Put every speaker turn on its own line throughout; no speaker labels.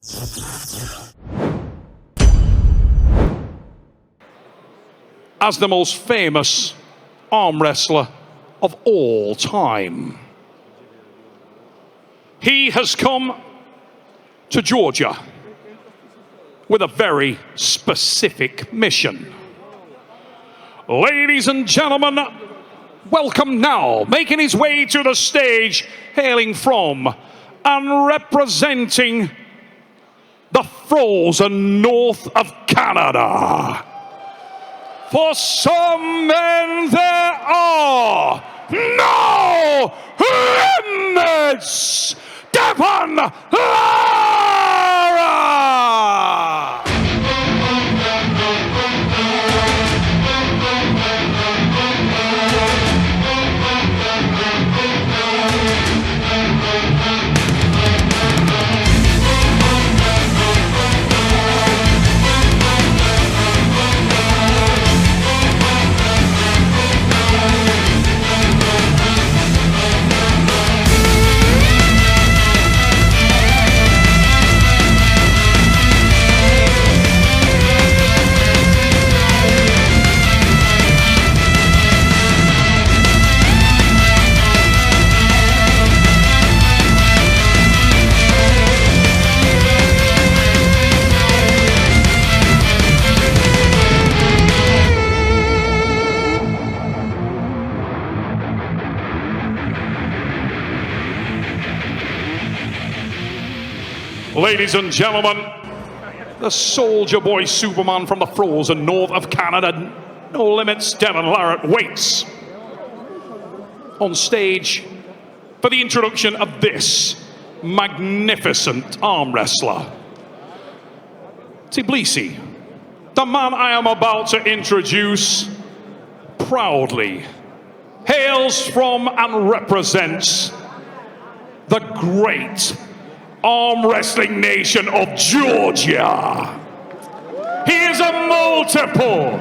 As the most famous arm wrestler of all time, he has come to Georgia with a very specific mission. Ladies and gentlemen, welcome now, making his way to the stage, hailing from and representing the frozen north of Canada. For some men there are no limits. Devon Larratt! Ladies and gentlemen, the Soldier Boy Superman from the frozen north of Canada, no limits, Devon Larratt waits on stage for the introduction of this magnificent arm wrestler. Tbilisi, the man I am about to introduce, proudly hails from and represents the great arm wrestling nation of Georgia. He is a multiple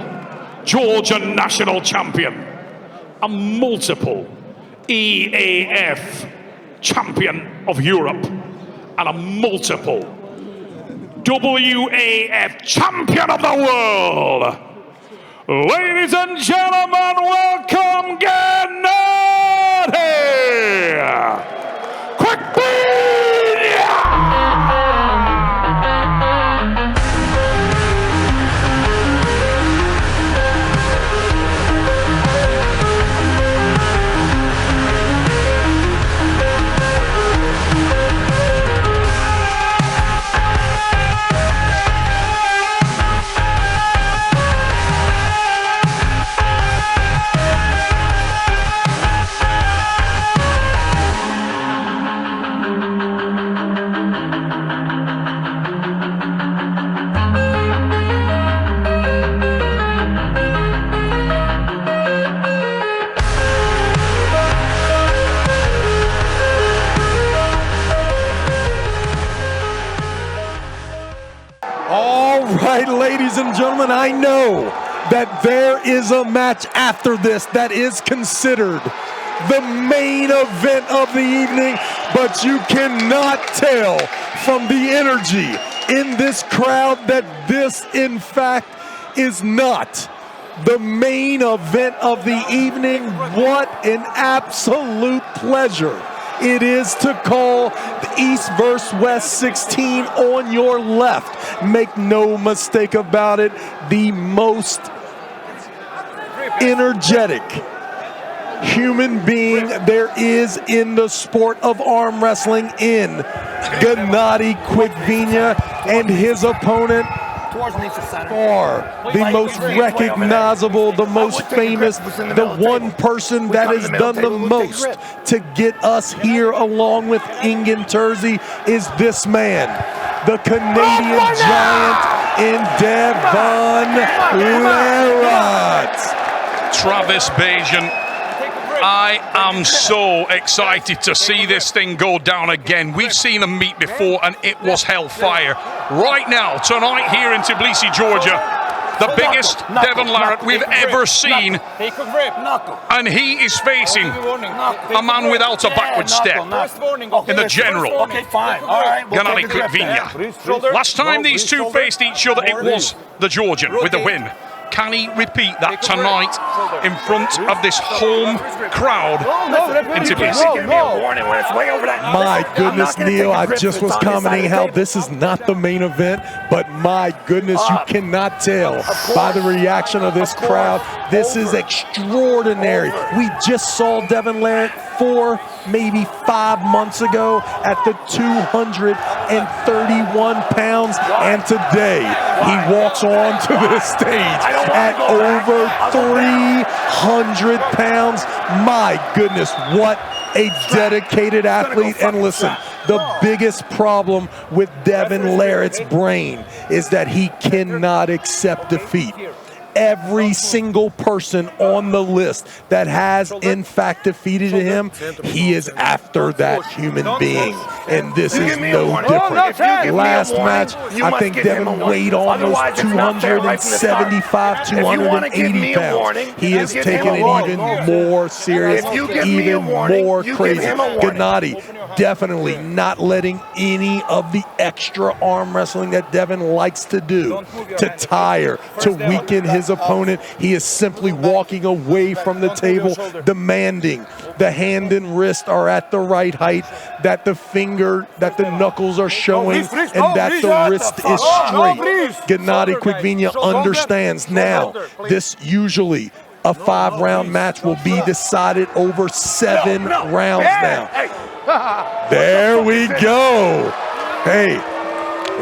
Georgian national champion, a multiple EAF champion of Europe, and a multiple WAF champion of the world. Ladies and gentlemen, welcome Genadi Kvikvinia!
Ladies and gentlemen, I know that there is a match after this that is considered the main event of the evening, but you cannot tell from the energy in this crowd that this, in fact, is not the main event of the evening. What an absolute pleasure it is to call the East vs. West 16 on your left. Make no mistake about it, the most energetic human being there is in the sport of arm wrestling in Genadi Kvikvinia, and his opponent are the most recognizable, the most famous, the one person that has done the most to get us here along with Ingen Terzi is this man, the Canadian giant in Devon Larratt.
Travis Bajan, I am so excited to see this thing go down again. We've seen them meet before and it was hellfire. Right now, tonight here in Tbilisi, Georgia, the biggest Devon Larratt we've ever seen. And he is facing a man without a backward step in the general.
Okay, fine. All right.
Genadi Kvikvinia. Last time these two faced each other, it was the Georgian with the win. Can he repeat that tonight in front of this home crowd in Tbilisi?
My goodness, Neil, I just was commenting how this is not the main event, but my goodness, you cannot tell by the reaction of this crowd. This is extraordinary. We just saw Devon Larratt 4, maybe 5 months ago at the 231 pounds, and today he walks on to this stage at over 300 pounds. My goodness, what a dedicated athlete. And listen, the biggest problem with Devon Larratt's brain is that he cannot accept defeat. Every single person on the list that has in fact defeated him, he is after that human being, and this is no different. Last match, I think Devon weighed almost 275, 280 pounds. He has taken it even more serious, even more crazy. Genadi definitely not letting any of the extra arm wrestling that Devon likes to do to tire, to weaken his opponent. He is simply walking away from the table, demanding the hand and wrist are at the right height, that the knuckles are showing, and that the wrist is straight. Genadi Kvikvinia understands now this usually a 5-round match will be decided over 7 rounds now. There we go. Hey,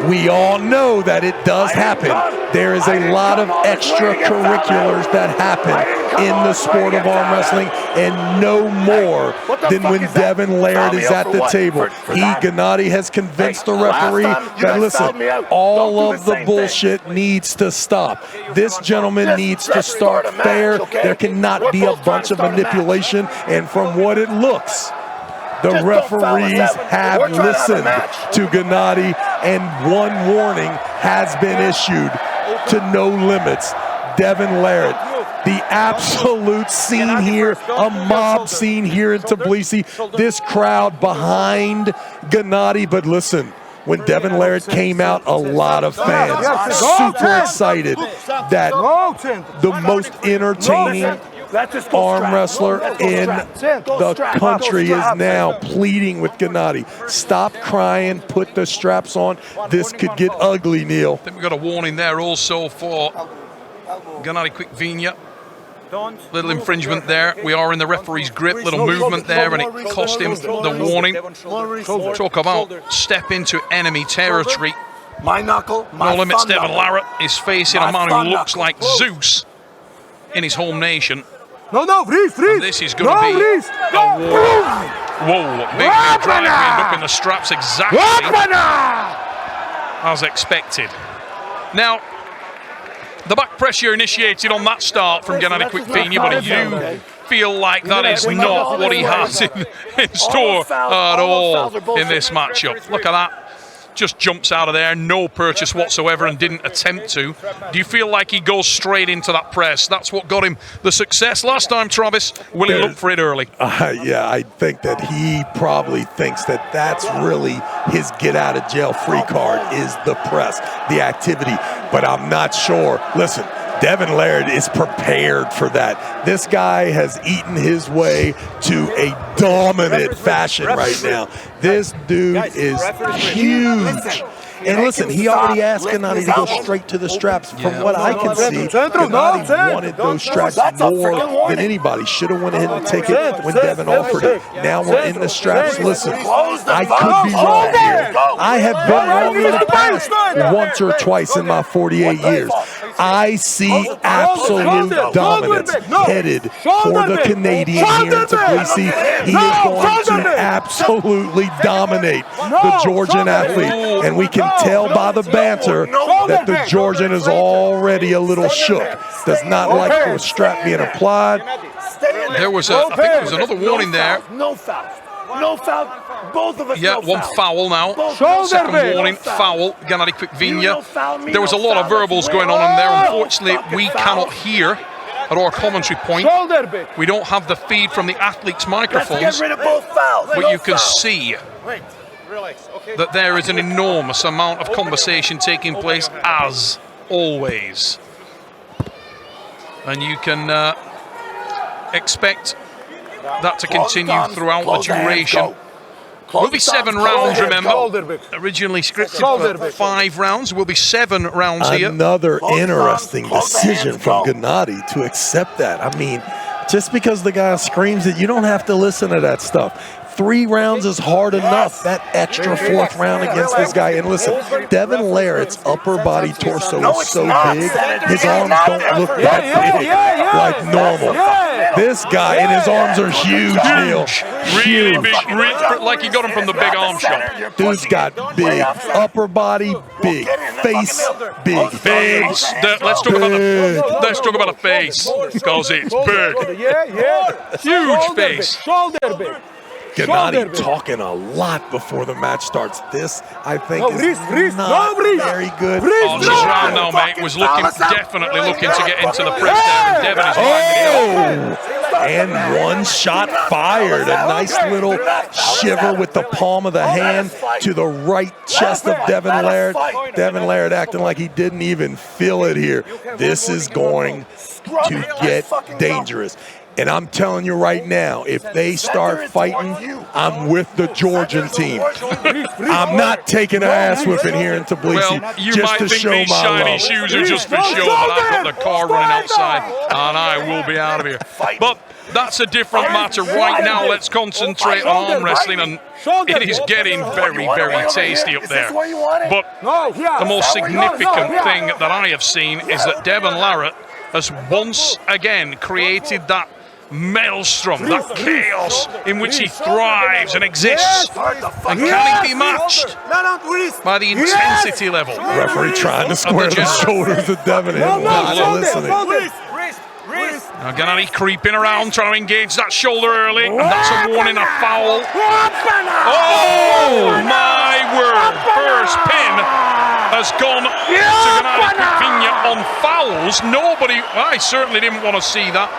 we all know that it does happen. There is a lot of extracurriculars that happen in the sport of arm wrestling, and no more than when Devon Larratt is at the table. Genadi has convinced the referee that, listen, all of the bullshit needs to stop. This gentleman needs to start fair. There cannot be a bunch of manipulation, and from what it looks, the referees have listened to Genadi, and one warning has been issued to No Limits. Devon Larratt, the absolute scene here, a mob scene here in Tbilisi. This crowd behind Genadi, but listen, when Devon Larratt came out, a lot of fans super excited that the most entertaining arm wrestler in the country is now pleading with Genadi. Stop crying, put the straps on. This could get ugly, Neil.
I think we've got a warning there also for Genadi Kvikvinia. Little infringement there. We are in the referee's grip. Little movement there, and it cost him the warning. Talk about step into enemy territory. No Limits Devon Larratt is facing a man who looks like Zeus in his home nation. And this is going to be a war. Whoa, big drive up in the straps exactly as expected. Now, the back pressure initiated on that start from Genadi Kvikvinia, but you feel like that is not what he has in store at all in this matchup. Look at that. Just jumps out of there, no purchase whatsoever, and didn't attempt to. Do you feel like he goes straight into that press? That's what got him the success last time, Travis. Will he look for it early?
Yeah, I think that he probably thinks that that's really his get-out-of-jail-free card, is the press, the activity. But I'm not sure. Listen, Devon Larratt is prepared for that. This guy has eaten his way to a dominant fashion right now. This dude is huge. And listen, he already asked Genadi to go straight to the straps. From what I can see, Genadi wanted those straps more than anybody. Should have went ahead and taken it when Devon offered it. Now we're in the straps. Listen, I could be wrong here. I have been wrong in the past once or twice in my 48 years. I see absolute dominance headed for the Canadian here in Tbilisi. He is going to absolutely dominate the Georgian athlete, and we can tell by the banter that the Georgian is already a little shook. Does not like the strap being applied.
There was I think there was another warning there.
No foul. Both of us.
Yeah,
no
one foul now. Second warning, foul. Genadi Kvikvinia. There was a lot of verbals going on in there. Unfortunately, we cannot hear at our commentary point. We don't have the feed from the athletes' microphones.
Let's get rid of both fouls.
But you can see that there is an enormous amount of conversation taking place, as always. And you can expect that to continue throughout the duration. Will be 7 rounds, remember. Originally scripted for 5 rounds. Will be 7 rounds here.
Another interesting decision from Genadi to accept that. I mean, just because the guy screams it, you don't have to listen to that stuff. 3 rounds is hard enough. That extra 4th round against this guy. And listen, Devon Larratt's upper body torso is so big, his arms don't look that big like normal. This guy, and his arms are huge, Neil.
Really big, like he got him from the big arm shot.
Dude's got big upper body, big face, big
face. Let's talk about the face, because it's big. Huge face.
Genadi talking a lot before the match starts. This, I think, is not very good.
Oh, this round now, mate, was definitely looking to get into the press there, and Devon is winding it up.
And one shot fired. A nice little shiver with the palm of the hand to the right chest of Devon Larratt. Devon Larratt acting like he didn't even feel it here. This is going to get dangerous. And I'm telling you right now, if they start fighting, I'm with the Georgian team. I'm not taking an ass whipping here in Tbilisi just to show my love.
These shiny shoes are just for show, but I've got the car running outside, and I will be out of here. But that's a different matter. Right now, let's concentrate on arm wrestling, and it is getting very, very tasty up there. But the most significant thing that I have seen is that Devon Larratt has once again created that maelstrom, that chaos in which he thrives and exists. And can he be matched by the intensity level?
Referee trying to square the shoulders of Devon, not listening.
Now Genadi creeping around, trying to engage that shoulder early, and that's a warning, a foul. Oh my word! First pin has gone to Genadi Kvikvinia on fouls. I certainly didn't want to see that.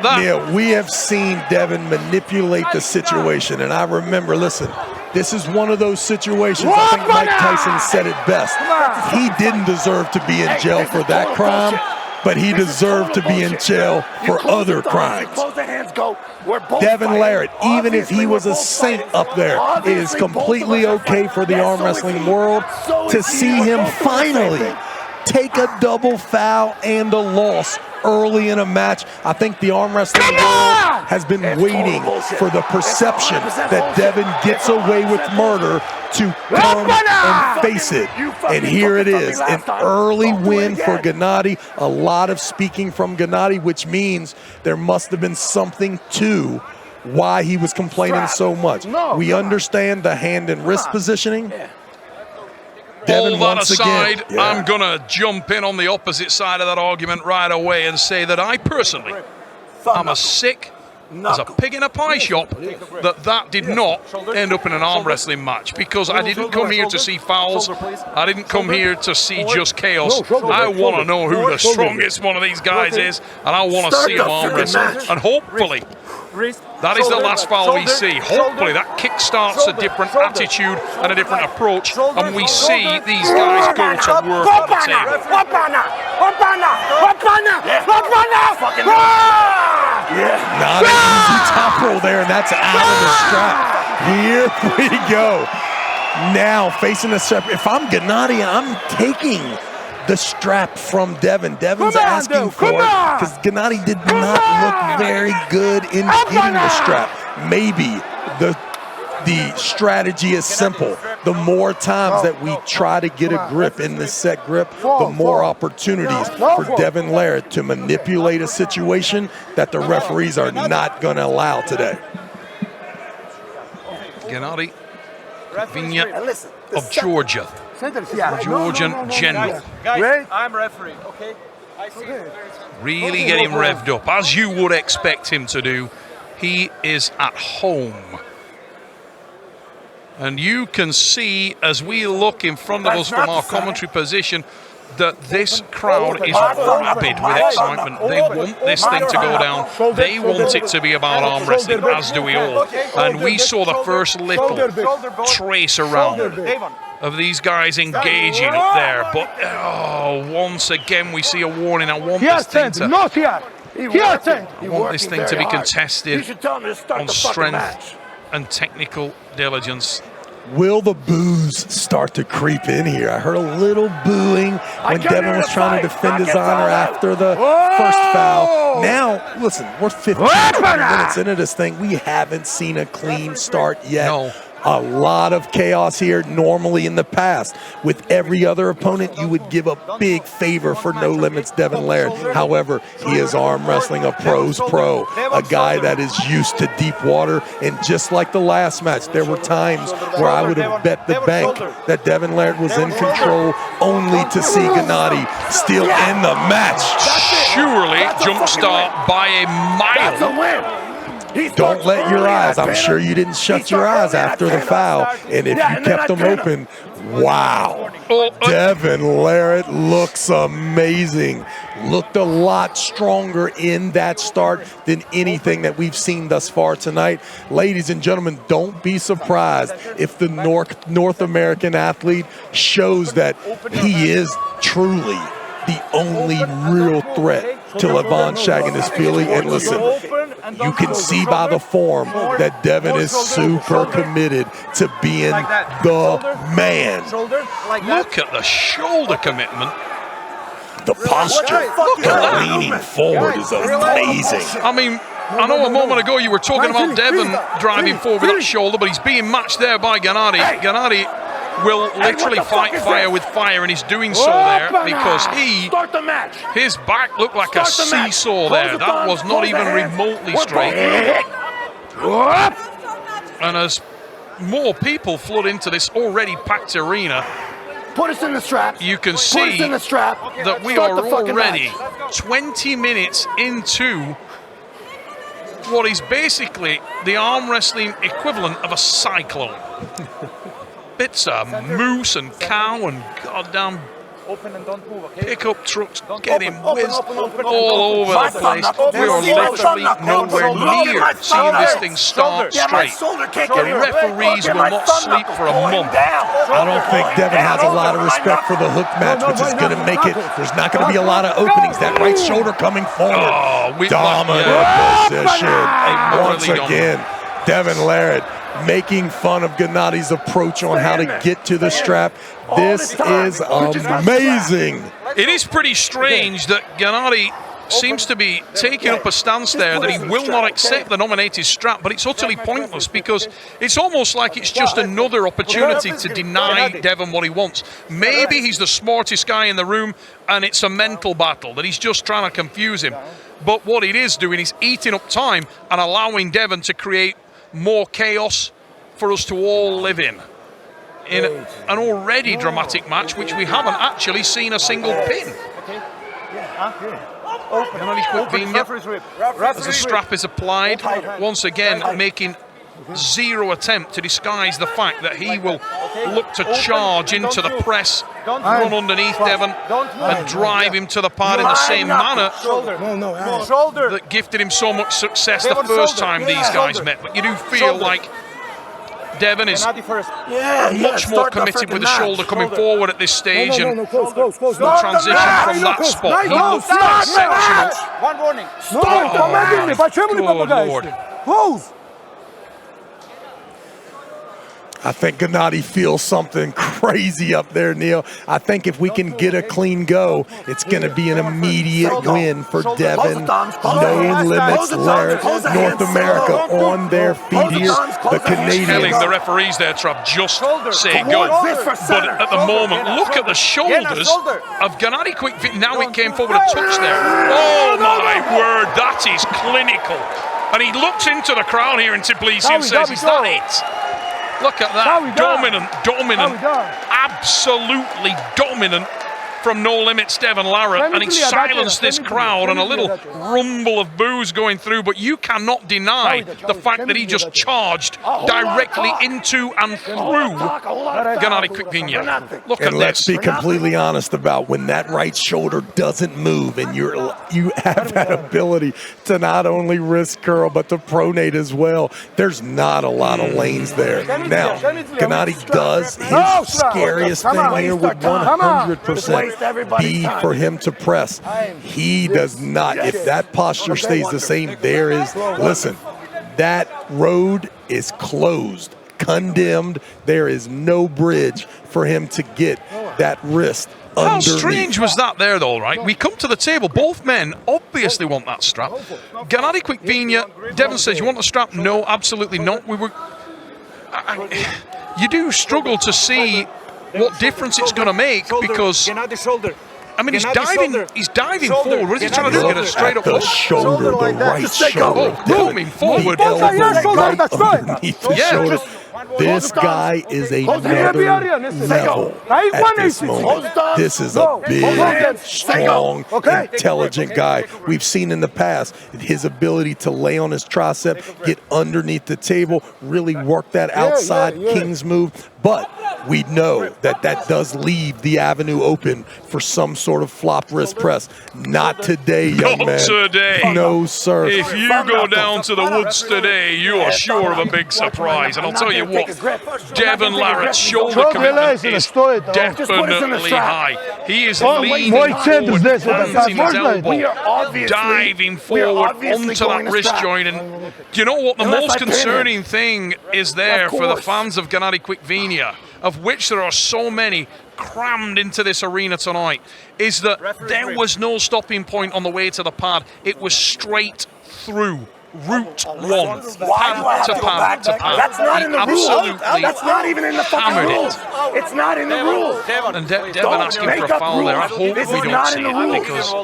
Yeah, we have seen Devon manipulate the situation, and I remember, listen, this is one of those situations, I think Mike Tyson said it best. He didn't deserve to be in jail for that crime, but he deserved to be in jail for other crimes. Devon Larratt, even if he was a saint up there, it is completely okay for the arm wrestling world to see him finally take a double foul and a loss early in a match. I think the arm wrestling world has been waiting for the perception that Devon gets away with murder to come and face it. And here it is, an early win for Genadi. A lot of speaking from Genadi, which means there must have been something to why he was complaining so much. We understand the hand and wrist positioning. Devon,
all that aside, I'm going to jump in on the opposite side of that argument right away and say that I personally am as sick as a pig in a pie shop that did not end up in an arm wrestling match, because I didn't come here to see fouls. I didn't come here to see just chaos. I want to know who the strongest one of these guys is, and I want to see him arm wrestle. And hopefully, that is the last foul we see. Hopefully that kickstarts a different attitude and a different approach, and we see these guys go to work on the table.
Not an easy top roll there, and that's out of the strap. Here we go. Now facing the strap. If I'm Genadi, I'm taking the strap from Devon. Devon's asking for it because Genadi did not look very good in getting the strap. Maybe the strategy is simple. The more times that we try to get a grip in this set grip, the more opportunities for Devon Larratt to manipulate a situation that the referees are not going to allow today.
Genadi Kvikvinia of Georgia. Georgian general.
Guys, I'm referee, okay?
Really getting revved up, as you would expect him to do he is at home. And you can see as we look in front of us from our commentary position that this crowd is rabid with excitement. They want this thing to go down. They want it to be about arm wrestling, as do we all. And we saw the first little trace around of these guys engaging it there. But once again, we see a warning. I want this thing to be contested on strength and technical diligence.
Will the boos start to creep in here? I heard a little booing when Devon was trying to defend his honor after the first foul. Now, listen, we're 15 minutes into this thing. We haven't seen a clean start yet.
No.
A lot of chaos here. Normally in the past, with every other opponent, you would give a big favor for No Limits Devon Larratt. However, he is arm wrestling a pro's pro, a guy that is used to deep water. And just like the last match, there were times where I would have bet the bank that Devon Larratt was in control, only to see Genadi still in the match.
Surely jumpstart by a mile.
Don't let your eyes, I'm sure you didn't shut your eyes after the foul, and if you kept them open, wow. Devon Larratt looks amazing. Looked a lot stronger in that start than anything that we've seen thus far tonight. Ladies and gentlemen, don't be surprised if the North American athlete shows that he is truly the only real threat to Levon Shaganishvili. And listen, you can see by the form that Devon is super committed to being the man.
Look at the shoulder commitment.
The posture, the leaning forward is amazing.
I mean, I know a moment ago you were talking about Devon driving forward with that shoulder, but he's being matched there by Genadi. Genadi will literally fight fire with fire, and he's doing so there because his back looked like a seesaw there. That was not even remotely straight. And as more people flood into this already packed arena,
put us in the strap.
You can see that we are already 20 minutes into what is basically the arm wrestling equivalent of a cyclone. Bits of moose and cow and goddamn pickup trucks getting whizzed all over the place. We are literally nowhere near seeing this thing start straight. The referees will not sleep for a month.
I don't think Devon has a lot of respect for the hook match, which is going to make it. There's not going to be a lot of openings. That right shoulder coming forward. Dominant position. Once again, Devon Larratt making fun of Genadi's approach on how to get to the strap. This is amazing.
It is pretty strange that Genadi seems to be taking up a stance there that he will not accept the nominated strap, but it's utterly pointless because it's almost like it's just another opportunity to deny Devon what he wants. Maybe he's the smartest guy in the room and it's a mental battle that he's just trying to confuse him. But what it is doing is eating up time and allowing Devon to create more chaos for us to all live in an already dramatic match, which we haven't actually seen a single pin. Genadi Kvikvinia, as the strap is applied, once again making zero attempt to disguise the fact that he will look to charge into the press, run underneath Devon and drive him to the pad in the same manner that gifted him so much success the first time these guys met. But you do feel like Devon is much more committed with the shoulder coming forward at this stage, and the transition from that spot, he looks exceptional.
One warning.
Good Lord.
Close.
I think Genadi feels something crazy up there, Neil. I think if we can get a clean go, it's going to be an immediate win for Devon. No Limits Larratt, North America on their feet here. The Canadians.
Telling the referees there, Trav, just say go. But at the moment, look at the shoulders of Genadi Kvikvinia. Now it came forward a touch there. Oh my word, that is clinical. And he looks into the crowd here in Tbilisi and says, is that it? Look at that, dominant, absolutely dominant from No Limits Devon Larratt, and he silenced this crowd, and a little rumble of boos going through, but you cannot deny the fact that he just charged directly into and through Genadi Kvikvinia. Look at
Let's
this.
be completely honest about when that right shoulder doesn't move and you have that ability to not only wrist curl but to pronate as well. There's not a lot of lanes there. Now, Genadi does his scariest thing here would 100% be for him to press. He does not. If that posture stays the same, listen, that road is closed, condemned. There is no bridge for him to get that wrist
How
underneath.
strange was that there, though, right? We come to the table. Both men obviously want that strap. Genadi Kvikvinia, Devon says, you want the strap? No, absolutely not. You do struggle to see what difference it's going to make because, I mean, he's diving forward. What is he trying to do? Get a straight up
the
hook?
shoulder, the right shoulder.
Booming forward.
The elbow right underneath the shoulder. This guy is another level at this moment. This is a big, strong, intelligent guy. We've seen in the past his ability to lay on his tricep, get underneath the table, really work that outside King's move. But we know that does leave the avenue open for some sort of flop wrist press. Not today, young man.
Not today.
No, sir.
If you go down to the woods today, you are sure of a big surprise. And I'll tell you what, Devon Larratt's shoulder commitment is definitely high. He is leaning forward, planting his elbow, diving forward onto that wrist joint. And you know what? The most concerning thing is there for the fans of Genadi Kvikvinia, of which there are so many crammed into this arena tonight, is that there was no stopping point on the way to the pad. It was straight through. Route one, pad to pad to pad.
That's not in the rules. That's not even in the fucking rules. It's not in the rules.
And Devon asking for a foul there. I hope we don't see it because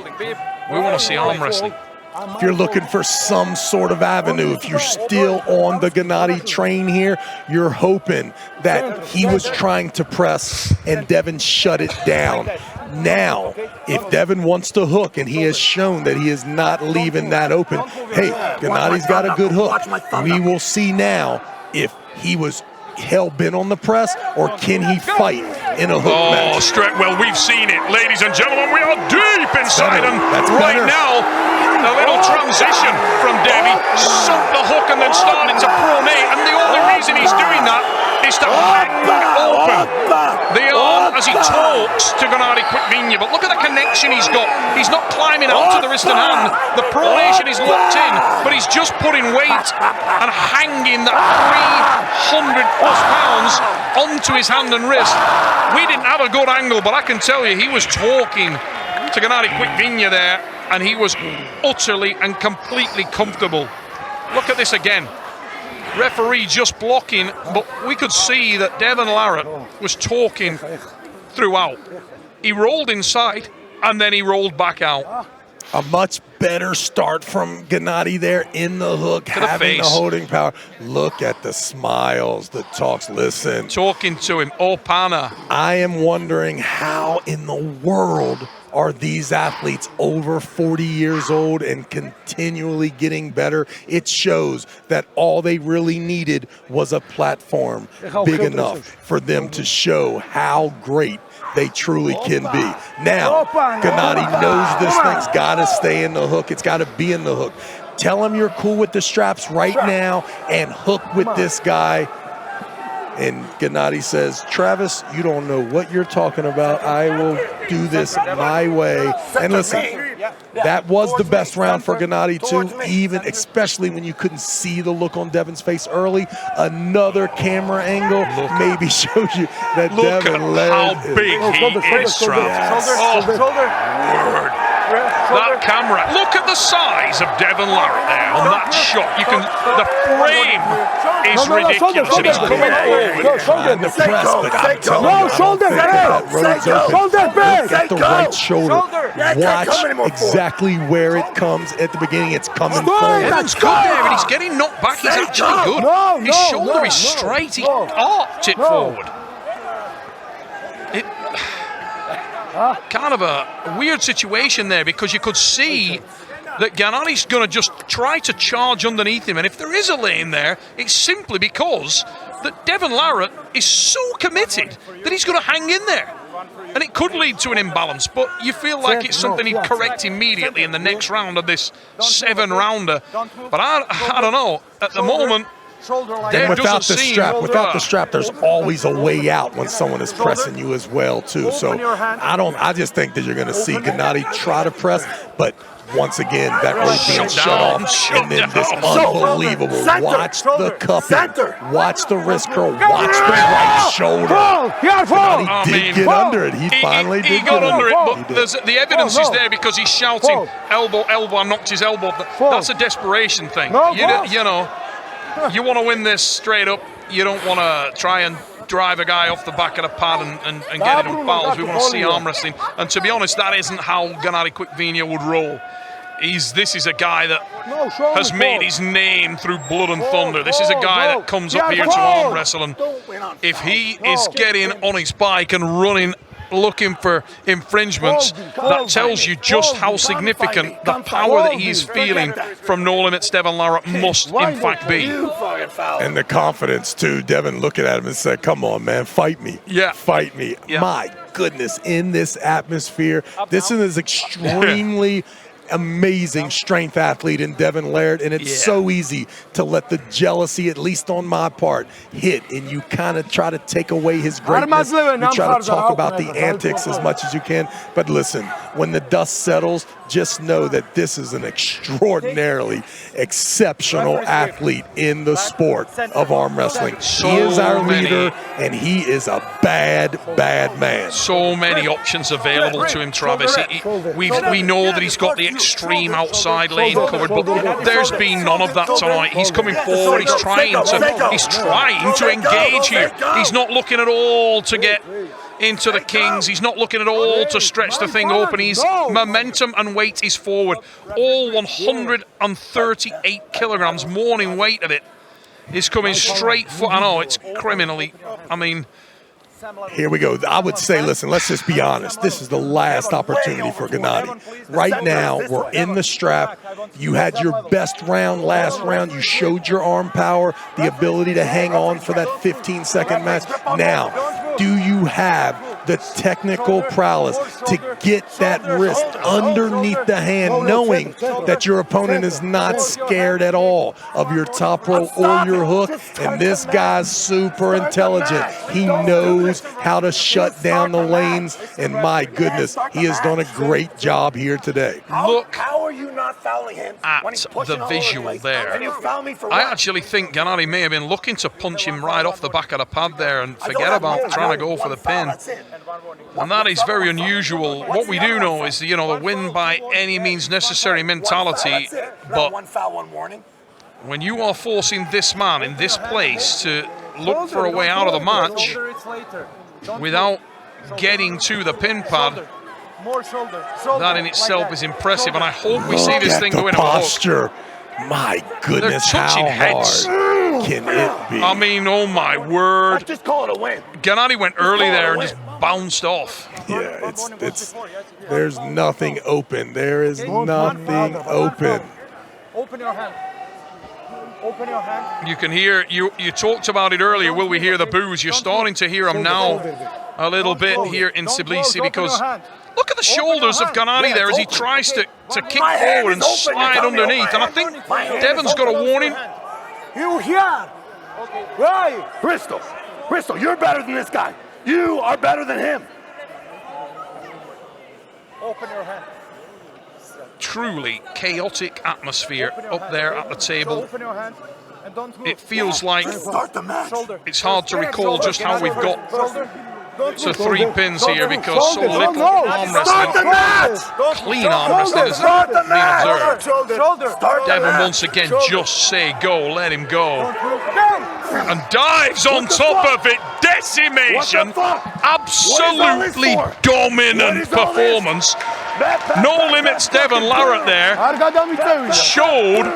we want to see arm wrestling.
If you're looking for some sort of avenue, if you're still on the Genadi train here, you're hoping that he was trying to press and Devon shut it down. Now, if Devon wants to hook, and he has shown that he is not leaving that open, hey, Genadi's got a good hook. We will see now if he was hell-bent on the press, or can he fight in a hook match?
Well, we've seen it. Ladies and gentlemen, we are deep inside him right now. A little transition from Debbie. Sunk the hook and then started to pronate. And the only reason he's doing that is to hang open the arm as he talks to Genadi Kvikvinia. But look at the connection he's got. He's not climbing out to the wrist and hand. The pronation is locked in, but he's just putting weight and hanging that 300 plus pounds onto his hand and wrist. We didn't have a good angle, but I can tell you he was talking to Genadi Kvikvinia there, and he was utterly and completely comfortable. Look at this again. Referee just blocking, but we could see that Devon Larratt was talking throughout. He rolled inside, and then he rolled back out.
A much better start from Genadi there in the hook, having the holding power. Look at the smiles, the talks. Listen.
Talking to him, Opana.
I am wondering how in the world are these athletes over 40 years old and continually getting better. It shows that all they really needed was a platform big enough for them to show how great they truly can be. Now, Genadi knows this thing's got to stay in the hook. It's got to be in the hook. Tell him you're cool with the straps right now and hook with this guy. And Genadi says, Travis, you don't know what you're talking about. I will do this my way. And listen, that was the best round for Genadi too, even especially when you couldn't see the look on Devon's face early. Another camera angle maybe shows you that Devon
Larratt, how big he is, Travis. Word. That camera. Look at the size of Devon Larratt there on that shot. You can. The frame is ridiculous. And he's coming forward.
The press, but I'm telling you,
shoulder back.
Get the right shoulder. Watch exactly where it comes at the beginning. It's coming forward.
Devon's good there, but he's getting knocked back. He's actually good. His shoulder is straight. He arced it forward. kind of a weird situation there, because you could see that Genadi's going to just try to charge underneath him, and if there is a lane there, it's simply because that Devon Larratt is so committed that he's going to hang in there. And it could lead to an imbalance, but you feel like it's something he'd correct immediately in the next round of this 7-rounder. But I don't know. At the moment, there
without
doesn't
the
seem...
strap, without the strap, there's always a way out when someone is pressing you as well, too. So I just think that you're going to see Genadi try to press, but once again, that rope being shut off, and then this unbelievable. Watch the cupping, watch the wrist curl, watch the right shoulder. Genadi did get under it. He finally did
got under it, but the evidence is there because he's shouting, elbow, elbow, and knocked his elbow. That's a desperation thing. You know, you want to win this straight up. You don't want to try and drive a guy off the back of the pad and get him in fouls. We want to see arm wrestling. And to be honest, that isn't how Genadi Kvikvinia would roll. This is a guy that has made his name through blood and thunder. This is a guy that comes up here to arm wrestle, and if he is getting on his bike and running looking for infringements, that tells you just how significant the power that he is feeling from No Limits Devon Larratt must in fact be.
And the confidence too. Devon looking at him and said, come on, man, fight me.
Yeah.
Fight me.
Yeah.
My goodness, in this atmosphere, this is extremely amazing strength athlete in Devon Larratt, and it's so easy to let the jealousy, at least on my part, hit, and you kind of try to take away his greatness. You try to talk about the antics as much as you can, but listen, when the dust settles, just know that this is an extraordinarily exceptional athlete in the sport of arm wrestling. He is our leader, and he is a bad, bad man.
So many options available to him, Travis. We know that he's got the extreme outside lane covered, but there's been none of that tonight. He's coming forward. He's trying to engage here. He's not looking at all to get into the Kings. He's not looking at all to stretch the thing open. His momentum and weight is forward. All 138 kilograms, morning weight of it, is coming straight for. I know, it's criminally. I mean,
here we go. I would say, listen, let's just be honest. This is the last opportunity for Genadi. Right now, we're in the strap. You had your best round last round. You showed your arm power, the ability to hang on for that 15-second match. Now, do you have the technical prowess to get that wrist underneath the hand, knowing that your opponent is not scared at all of your top row or your hook? And this guy's super intelligent. He knows how to shut down the lanes, and my goodness, he has done a great job here today.
Look
how are you not fouling him
at the visual there. I actually think Genadi may have been looking to punch him right off the back of the pad there and forget about trying to go for the pin. And that is very unusual. What we do know is, the win by any means necessary mentality, but when you are forcing this man in this place to look for a way out of the match without getting to the pin pad, that in itself is impressive, and I hope we see this thing go in a hook.
My goodness,
they're touching
how
heads.
Hard can it be?
I mean, oh my word.
Just call it a win.
Genadi went early there and just bounced off.
Yeah, there's nothing open. There is nothing open.
Open your hand. Open your hand.
You can hear, you talked about it earlier, will we hear the boos? You're starting to hear them now a little bit here in Tbilisi, because look at the shoulders of Genadi there as he tries to kick forward and slide underneath. And I think Devon's got a warning.
You here. Right. Bristol, you're better than this guy. You are better than him.
Open your hand.
Truly chaotic atmosphere up there at the table.
Open your hand and don't move.
It feels like
Start the match.
it's hard to recall just how we've got to 3 pins here, because so little arm
Start the
wrestling,
match.
clean arm wrestling has
Start the
been
match.
observed. Devon once again just say go, let him go. And dives on top of it, decimation, absolutely dominant performance. No Limits Devon Larratt there showed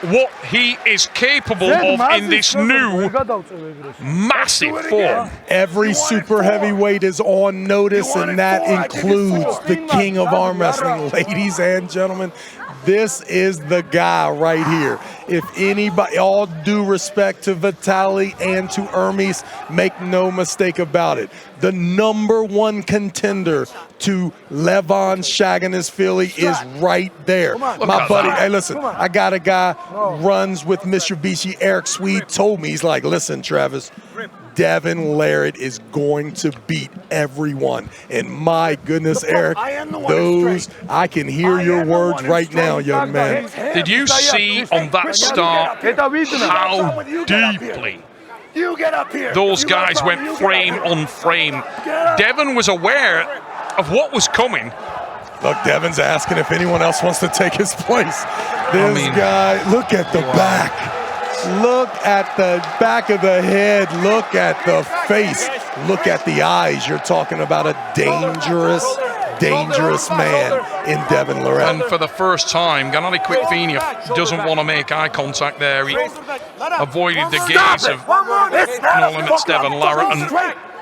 what he is capable of in this new massive form.
Every super heavyweight is on notice, and that includes the king of arm wrestling. Ladies and gentlemen, this is the guy right here. If anybody, all due respect to Vitali and to Hermes, make no mistake about it. The #1 contender to Levon Shaganasvili is right there. My buddy, hey, listen, I got a guy runs with Mitsubishi. Eric Swede told me, he's like, listen, Travis, Devon Larratt is going to beat everyone. And my goodness, Eric, those, I can hear your words right now, young man.
Did you see on that start how deeply those guys went frame on frame? Devon was aware of what was coming.
Look, Devon's asking if anyone else wants to take his place. This guy, look at the back. Look at the back of the head. Look at the face. Look at the eyes. You're talking about a dangerous, dangerous man in Devon Larratt.
And for the first time, Genadi Kvikvinia doesn't want to make eye contact there. He avoided the gaze of No Limits Devon Larratt. And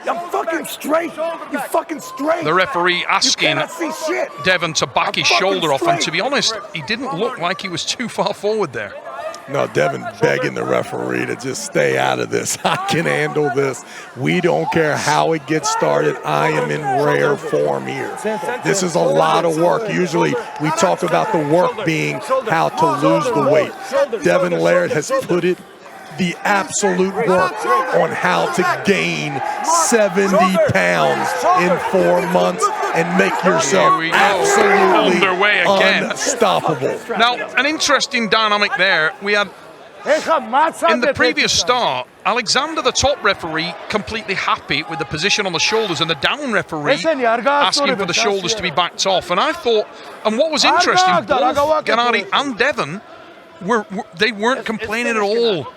I'm fucking straight. You fucking straight.
the referee asking Devon to back his shoulder off, and to be honest, he didn't look like he was too far forward there.
No, Devon begging the referee to just stay out of this. I can handle this. We don't care how it gets started. I am in rare form here. This is a lot of work. Usually we talk about the work being how to lose the weight. Devon Larratt has put it the absolute work on how to gain 70 pounds in 4 months and make yourself absolutely
underway again.
Unstoppable.
Now, an interesting dynamic there. We had in the previous start, Alexander, the top referee, completely happy with the position on the shoulders, and the down referee asking for the shoulders to be backed off. And I thought, and what was interesting, both Genadi and Devon they weren't complaining at all.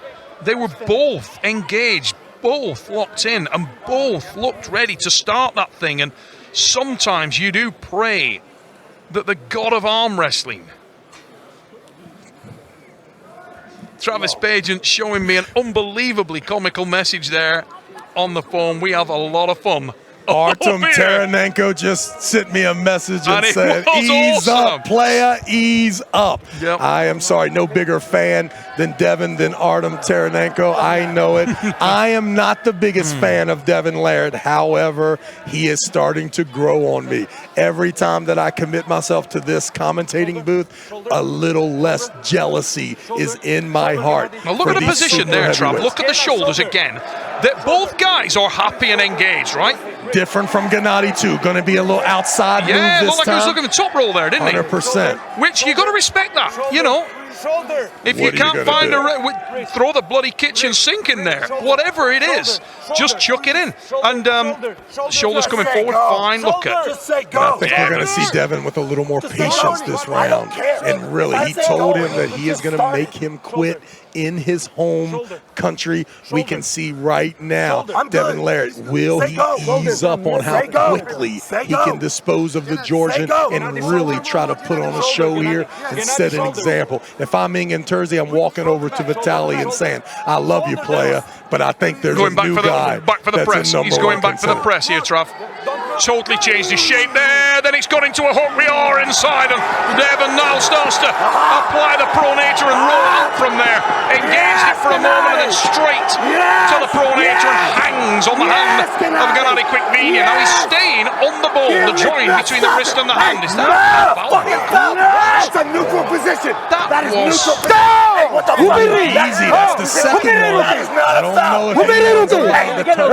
They were both engaged, both locked in, and both looked ready to start that thing. And sometimes you do pray that the god of arm wrestling, Travis Pagent, showing me an unbelievably comical message there on the phone. We have a lot of fun.
Artem Taranenko just sent me a message and said, ease up, playa, ease up.
Yep.
I am sorry, no bigger fan than Devon than Artem Taranenko. I know it. I am not the biggest fan of Devon Larratt. However, he is starting to grow on me. Every time that I commit myself to this commentating booth, a little less jealousy is in my heart.
Now look at the position there, Trav. Look at the shoulders again. That both guys are happy and engaged, right?
Different from Genadi too. Going to be a little outside move this time.
Yeah, looked like he was looking at the top roll there, didn't he?
100%.
Which you got to respect that, you know. If you can't find throw the bloody kitchen sink in there. Whatever it is, just chuck it in. And shoulders coming forward, fine. Look at.
I think we're going to see Devon with a little more patience this round. And really, he told him that he is going to make him quit in his home country. We can see right now, Devon Larratt, will he ease up on how quickly he can dispose of the Georgian and really try to put on a show here and set an example. If I'm Ingen Terzi, I'm walking over to Vitali and saying, I love you, playa, but I think there's a new guy that's
press.
a
He's going back for the press here, Trav. Totally changed his shape there. Then it's got into a hook. We are inside, and Devon now starts to apply the pronator and roll out from there. Engaged it for a moment and then straight to the pronator and hangs on the hand of Genadi Kvikvinia. Now he's staying on the bone, the joint between the wrist and the hand. Is that foul?
That's a neutral position.
That was
easy. That's the second one. I don't know if anyone's allowed to touch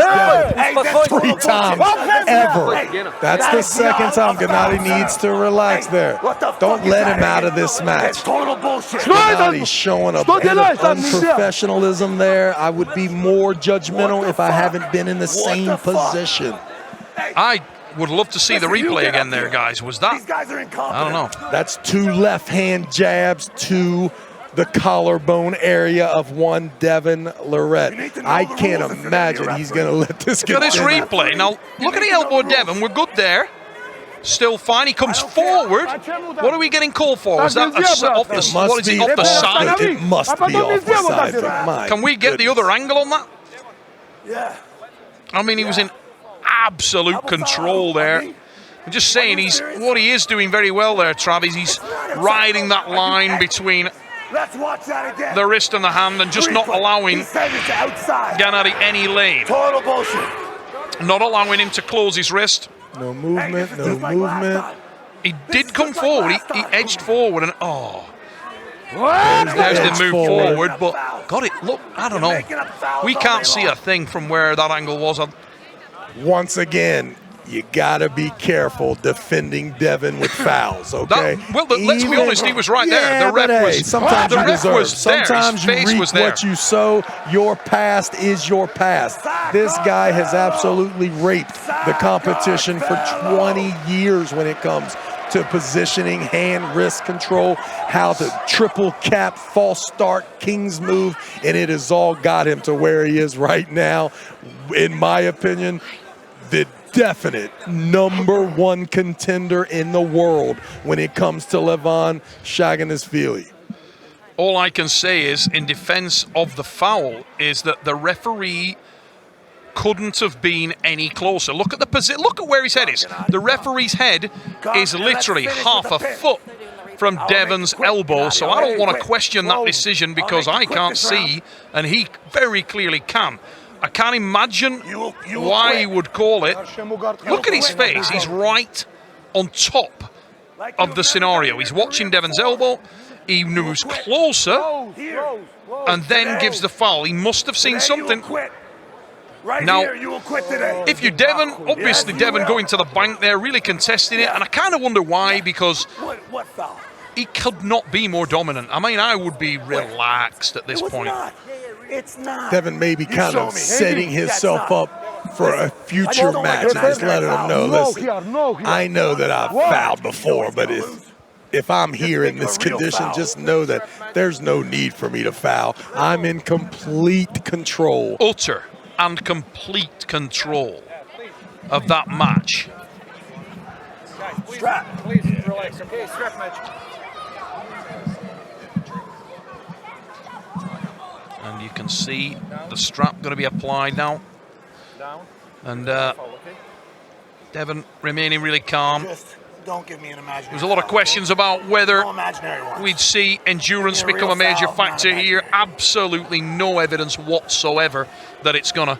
Devon 3 times ever. That's the second time. Genadi needs to relax there. Don't let him out of this match. Genadi's showing a bit of unprofessionalism there. I would be more judgmental if I haven't been in the same position.
I would love to see the replay again there, guys. Was that? I don't know.
That's 2 left-hand jabs to the collarbone area of one Devon Larratt. I can't imagine he's going to let this get
Look at this replay. Now, look at the elbow of Devon. We're good there. Still fine. He comes forward. What are we getting called for? Was that off the side?
It must be off the side. But
can we get the other angle on that?
Yeah.
I mean, he was in absolute control there. I'm just saying, what he is doing very well there, Travis. He's riding that line between the wrist and the hand and just not allowing Genadi any lane.
Total bullshit.
Not allowing him to close his wrist.
no movement, no movement.
He did come forward. He edged forward and there's the move forward. But got it. Look, I don't know. We can't see a thing from where that angle was.
Once again, you gotta be careful defending Devon with fouls, okay?
Let's be honest, he was right there. The ref was.
Sometimes
the
you
ref
deserve.
was there.
Sometimes
His face
you
was
reap
there.
what you sow. Your past is your past. This guy has absolutely raped the competition for 20 years when it comes to positioning, hand, wrist control, how the triple cap, false start, king's move, and it has all got him to where he is right now. In my opinion, the definite #1 contender in the world when it comes to Levon Shaganishvili.
All I can say is, in defense of the foul, is that the referee couldn't have been any closer. Look at the position. Look at where his head is. The referee's head is literally half a foot from Devon's elbow, so I don't want to question that decision because I can't see, and he very clearly can. I can't imagine why he would call it. Look at his face. He's right on top of the scenario. He's watching Devon's elbow. He moves closer and then gives the foul. He must have seen something. Now, if you're Devon, obviously Devon going to the bank there, really contesting it, and I kind of wonder why, because he could not be more dominant. I mean, I would be relaxed at this point.
It's not.
Devon may be kind of setting himself up for a future match and just letting him know, listen, I know that I've fouled before, but if I'm here in this condition, just know that there's no need for me to foul. I'm in complete control.
Utter and complete control of that match.
Strap.
Please relax, okay? Strap match.
And you can see the strap going to be applied now. And Devon remaining really calm.
Just don't give me an imaginary.
There's a lot of questions about whether
No imaginary ones.
we'd see endurance
Give me a
become a
real
major
foul,
factor
not
here.
imaginary.
Absolutely no evidence whatsoever that it's gonna.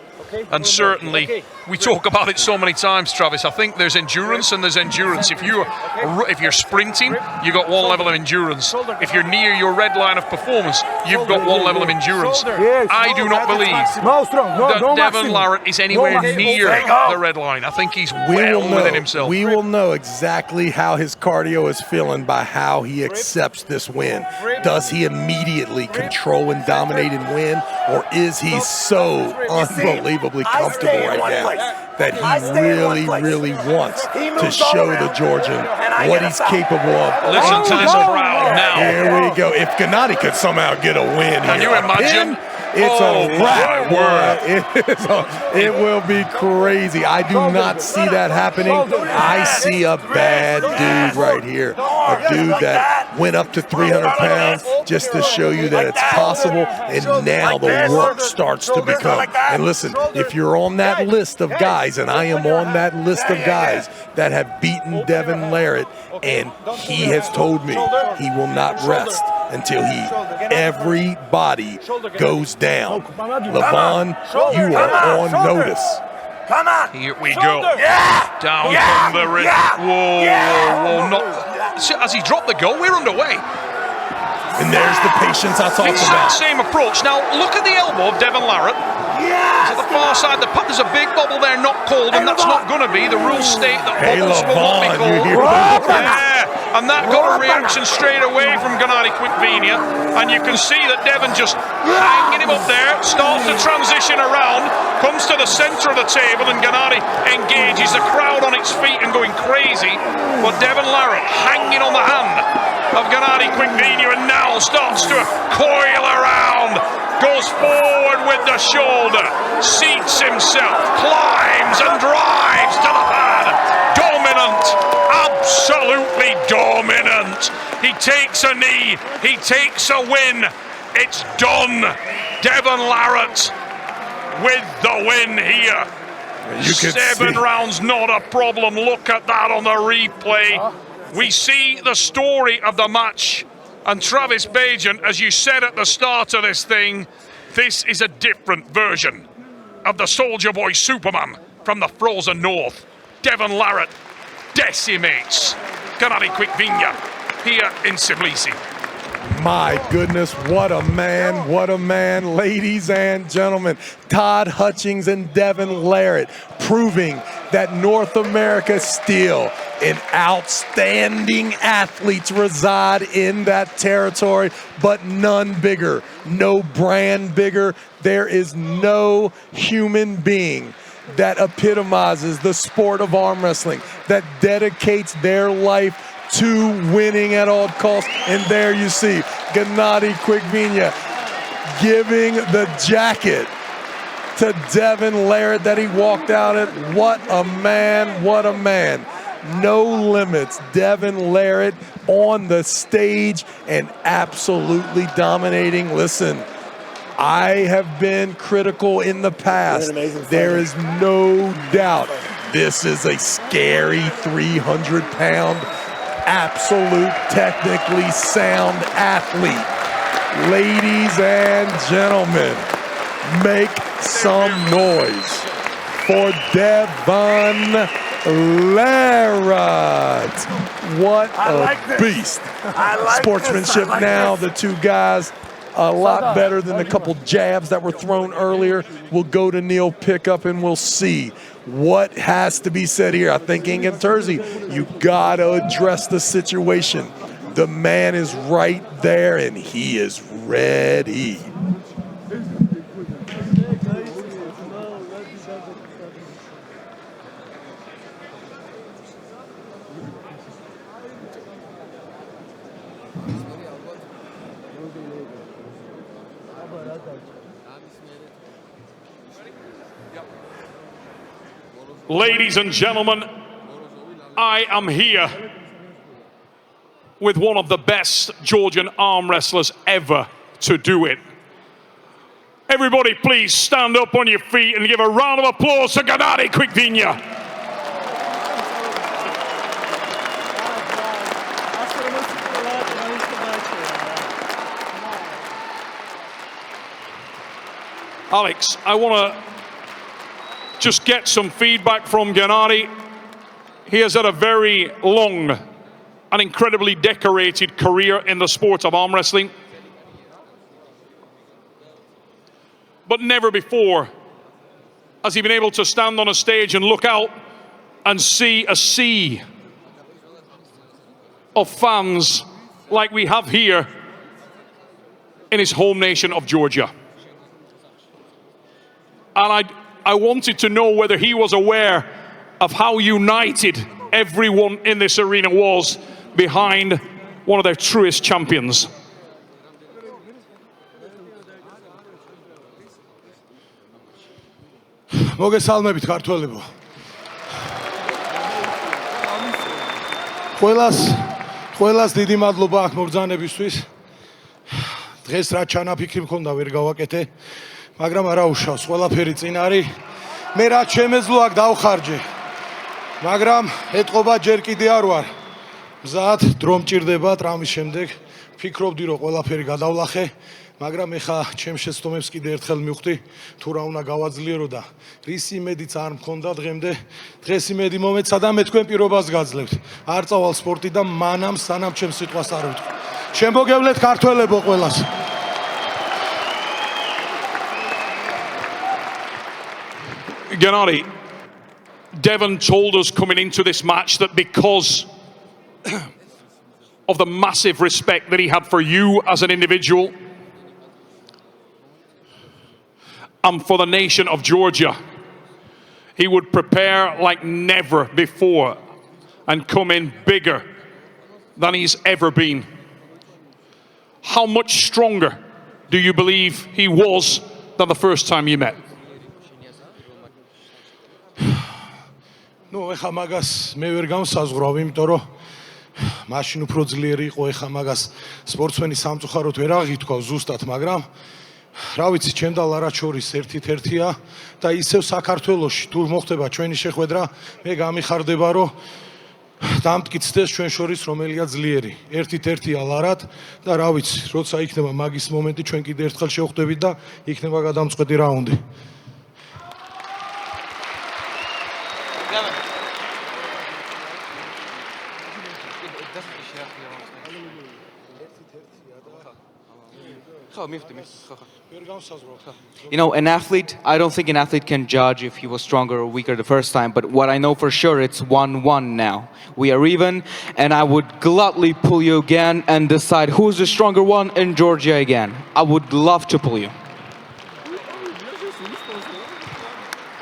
And certainly, we talk about it so many times, Travis. I think there's endurance and there's endurance. If you're sprinting, you've got one level of endurance. If you're near your red line of performance, you've got one level of endurance. I do not believe that Devon Larratt is anywhere near the red line. I think he's well within himself.
We will know exactly how his cardio is feeling by how he accepts this win. Does he immediately control and dominate and win, or is he so unbelievably comfortable right now that he really wants to show the Georgian what he's capable of?
Listen to this crowd now.
Here we go. If Genadi could somehow get a win
Can
here,
you imagine?
it's a wrap.
My word.
It will be crazy. I do not see that happening. I see a bad dude right here. A dude that went up to 300 pounds just to show you that it's possible, and now the work starts to become. And listen, if you're on that list of guys, and I am on that list of guys that have beaten Devon Larratt, and he has told me he will not rest until everybody goes down. Levon, you are on notice.
Come on.
Here we go.
Yeah.
Down
Yeah.
from the wrist.
Yeah.
Whoa,
Yeah.
whoa, not. As he dropped the goal, we're underway.
And there's the patience I talked
Exact
about.
same approach. Now, look at the elbow of Devon Larratt.
Yes.
To the far side, there's a big bubble there, not called, and that's not going to be. The rules state that
Hey,
bubbles will not be
Levon,
called.
you hear the words?
Yeah, and that got a reaction straight away from Genadi Kvikvinia, and you can see that Devon just hanging him up there, starts to transition around, comes to the centre of the table, and Genadi engages the crowd on its feet and going crazy, but Devon Larratt hanging on the hand of Genadi Kvikvinia and now starts to coil around, goes forward with the shoulder, seats himself, climbs and drives to the pad. Dominant, takes a knee. He takes a win. It's done. Devon Larratt with the win here.
You can
7
see.
rounds, not a problem. Look at that on the replay. We see the story of the match. And Travis Bajan, as you said at the start of this thing, this is a different version of the Soldier Boy Superman from the frozen north. Devon Larratt decimates Genadi Kvikvinia here in Tbilisi.
My goodness, what a man, ladies and gentlemen. Todd Hutchings and Devon Larratt proving that North America still and outstanding athletes reside in that territory, but none bigger, no brand bigger. There is no human being that epitomizes the sport of arm wrestling, that dedicates their life to winning at all costs. And there you see Genadi Kvikvinia giving the jacket to Devon Larratt that he walked out at. What a man, what a man. No limits. Devon Larratt on the stage and absolutely dominating. Listen, I have been critical in the past. There is no doubt this is a scary 300-pound, absolute, technically sound athlete. Ladies and gentlemen, make some noise for Devon Larratt. What a beast. Sportsmanship now, the two guys a lot better than the couple jabs that were thrown earlier. We'll go to Neil Pickup and we'll see what has to be said here. I think Ingham Terzi, you gotta address the situation. The man is right there and he is ready.
Ladies and gentlemen, I am here with one of the best Georgian arm wrestlers ever to do it. Everybody please stand up on your feet and give a round of applause to Genadi Kvikvinia. Alex, I want to just get some feedback from Genadi. He has had a very long and incredibly decorated career in the sport of arm wrestling. But never before has he been able to stand on a stage and look out and see a sea of fans like we have here in his home nation of Georgia. And I wanted to know whether he was aware of how united everyone in this arena was behind one of their truest champions.
მოგესალმებით ქართველებო. ყველას დიდი მადლობა აქ მობრძანებისთვის. დღეს რა ჩანაფიქრი მქონდა ვერ გავაკეთე, მაგრამ არა უშავს, ყველაფერი წინ არის. მე რაც შემეძლო აქ დავხარჯე. მაგრამ ეტყობა ჯერ კიდე არ ვარ. მზად დრო მჭირდება ტრამვის შემდეგ. ფიქრობდი რომ ყველაფერი გადავლახე. მაგრამ ეხა ჩემს შეცდომებს კიდე ერთხელ მივხვდი თუ რა უნდა გავაძლიერო და რის იმედიც არ მქონდა დღემდე. დღეს იმედი მომეცა და მე თქვენ პირობას გაძლევთ. არ წავალ სპორტიდან მანამ სანამ ჩემს სიტყვას არ ვიტყვი. შემოგევლეთ ქართველებო ყველას.
Genadi, Devon told us coming into this match that because of the massive respect that he had for you as an individual and for the nation of Georgia, he would prepare like never before and come in bigger than he's ever been. How much stronger do you believe he was than the first time you met?
ნუ ეხა მაგას მე ვერ გამსაზღვრავ, იმიტომ რომ მაშინ უფრო ძლიერი იყო, ეხა მაგას სპორტსმენი სამწუხაროდ ვერ აღითქვა ზუსტად, მაგრამ რა ვიცი, ჩემ და ლარატ შორის ერთით-ერთია და ისევ საქართველოში თუ მოხდება ჩვენი შეხვედრა, მე გამიხარდება, რომ დამტკიცდეს ჩვენ შორის რომელია ძლიერი. ერთით-ერთია ლარატ და რა ვიცი, როცა იქნება მაგის მომენტი, ჩვენ კიდე ერთხელ შევხვდებით და იქნება გადამწყვეტი რაუნდი.
You know, I don't think an athlete can judge if he was stronger or weaker the first time, but what I know for sure, it's 1-1 now. We are even, and I would gladly pull you again and decide who's the stronger one in Georgia again. I would love to pull you.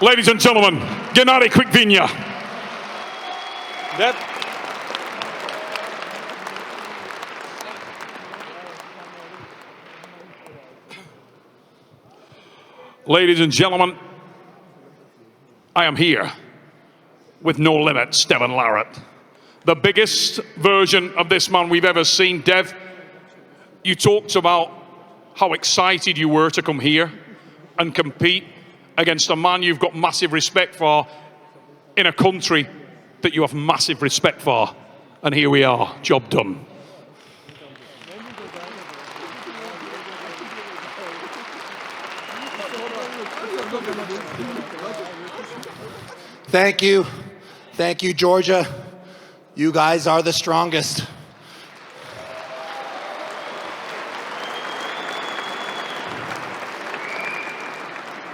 Ladies and gentlemen, Genadi Kvikvinia. Ladies and gentlemen, I am here with No Limits, Devon Larratt. The biggest version of this man we've ever seen. Dev, you talked about how excited you were to come here and compete against a man you've got massive respect for in a country that you have massive respect for. And here we are, job done.
Thank you. Thank you, Georgia. You guys are the strongest.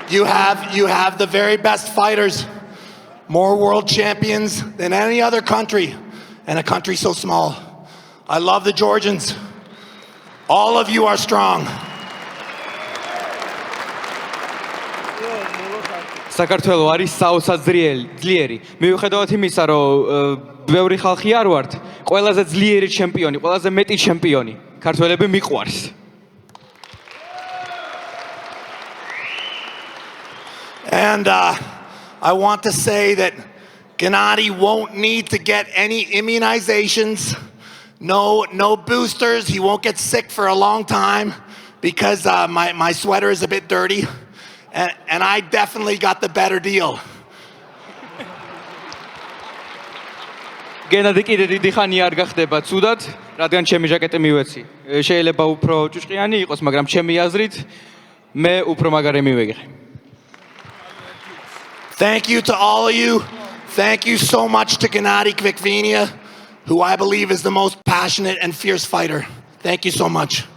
You have the very best fighters, more world champions than any other country, and a country so small. I love the Georgians. All of you are strong.
საქართველო არის საოცრად მიუხედავად იმისა, რომ ბევრი ხალხი არ ვართ, ყველაზე ძლიერი ჩემპიონი, ყველაზე მეტი ჩემპიონი. ქართველები მიყვარს.
And I want to say that Genadi won't need to get any immunizations, no boosters. He won't get sick for a long time because my sweater is a bit dirty. And I definitely got the better deal.
გენადი კიდე დიდი ხანი არ გახდება ცუდად, რადგან ჩემი ჟაკეტი მივეცი. შეიძლება უფრო ჭუჭყიანი იყოს, მაგრამ ჩემი აზრით მე უფრო მაგარი მივიღე.
Thank you to all of you. Thank you so much to Genadi Kvikvinia, who I believe is the most passionate and fierce fighter. Thank you so much.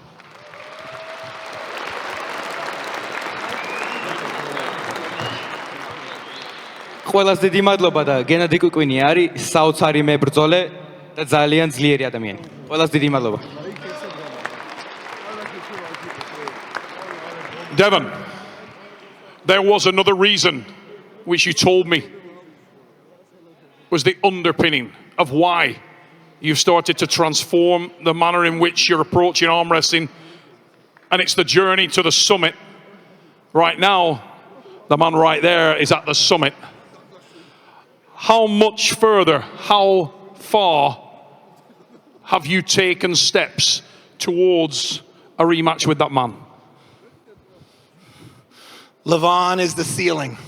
ყველას დიდი მადლობა და გენადი კვიკვინია არის საოცარი მებრძოლე და ძალიან ძლიერი ადამიანი. ყველას დიდი მადლობა.
Devon, there was another reason which you told me was the underpinning of why you've started to transform the manner in which you're approaching arm wrestling, and it's the journey to the summit. Right now, the man right there is at the summit. How much further, how far have you taken steps towards a rematch with that man?
Levon is the ceiling.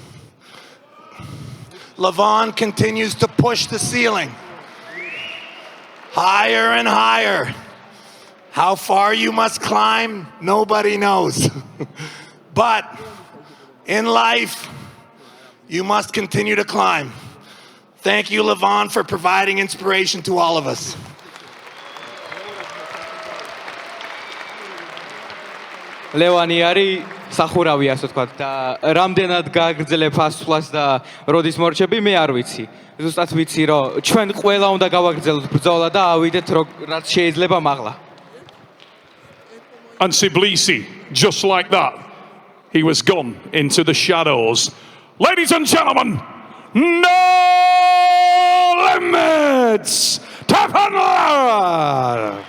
Levon continues to push the ceiling. Higher and higher. How far you must climb, nobody knows. But in life, you must continue to climb. Thank you, Levon, for providing inspiration to all of us.
ლევანი არის სახურავი, ასე ვთქვათ, და რამდენად გააგრძელებ ასვლას და როდის მორჩები, მე არ ვიცი. ზუსტად ვიცი, რომ ჩვენ ყველა უნდა გავაგრძელოთ ბრძოლა და ავიდეთ რაც შეიძლება მაღლა.
And Tbilisi, just like that, he was gone into the shadows. Ladies and gentlemen, No Limits, Devon Larratt.